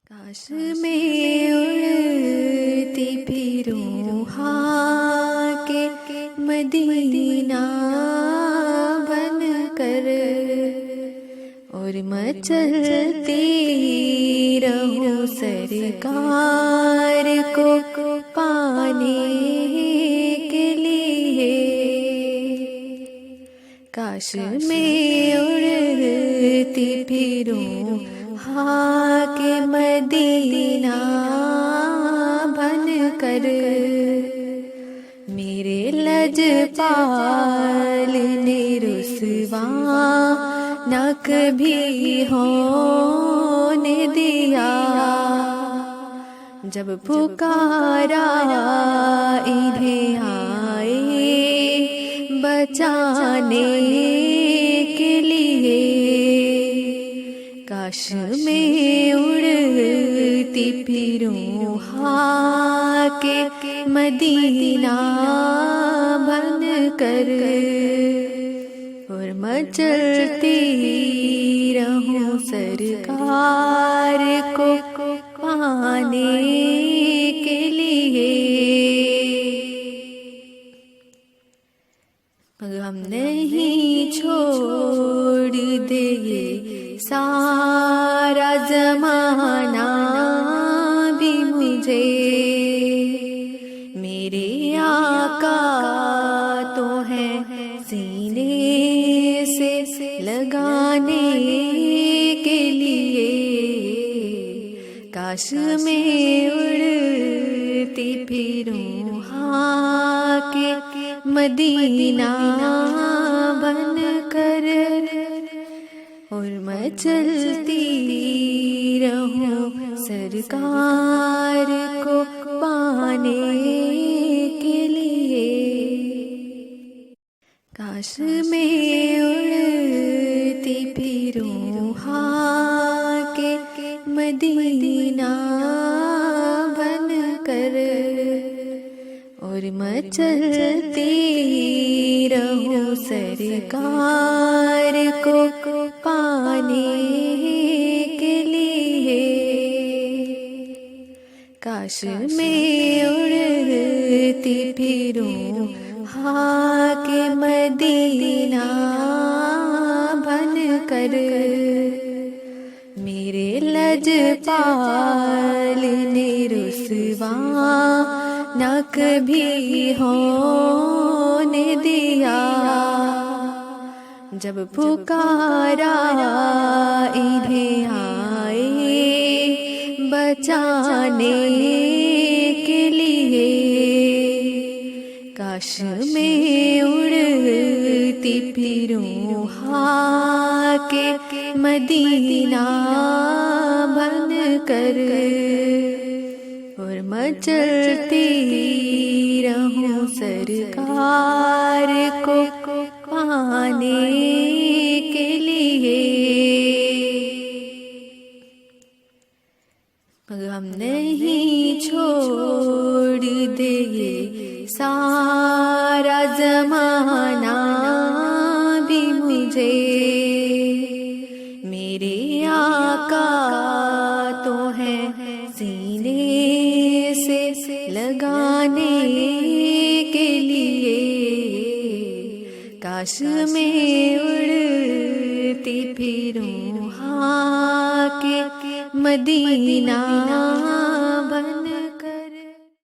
کاش میں اڑتی پھروں ہاں کے مدینہ بن کر اور مچلتی رہوں سرکار کو پانے کے لیے۔ کاش میں اڑتی پھروں ہاں کے مدینہ بن کر میرے لجپال نے رسوا نہ کبھی ہونے دیا۔ جب پکارا انہیں آئے بچانے کے لیے۔ کاش میں اڑتی پھروں ہاں کے مدینہ بن کر اور مچلتی رہوں سرکار کو پانے کے لیے۔ غم نہیں چھوڑ دے یہ سارا زمانہ بھی مجھے، میرے آقا تو ہے سینے سے لگانے کے لیے۔ کاش میں اڑتی پھروں ہاں کے مدینہ بن کر اور مچلتی رہوں سرکار کو پانے کے لیے۔ کاش میں اڑتی پھروں ہاں کے مدینہ بن کر اور مچلتی رہوں سرکار کو پانے کے لیے۔ کاش میں اڑتی پھروں ہاں کے مدینہ بن کر میرے لجپال نے رسوا نہ کبھی ہونے دیا۔ جب پکارا انہیں آئے بچانے کے لیے۔ کاش میں اڑتی پھروں ہاں کے مدینہ بن کر اور مچلتی رہوں سرکار کو پانے کے لیے۔ غم نہیں چھوڑ دے یہ سارا زمانہ بھی مجھے، میرے آقا تو ہے سینے سے لگانے کے لیے۔ کاش میں اڑتی پھروں ہاں کے مدینہ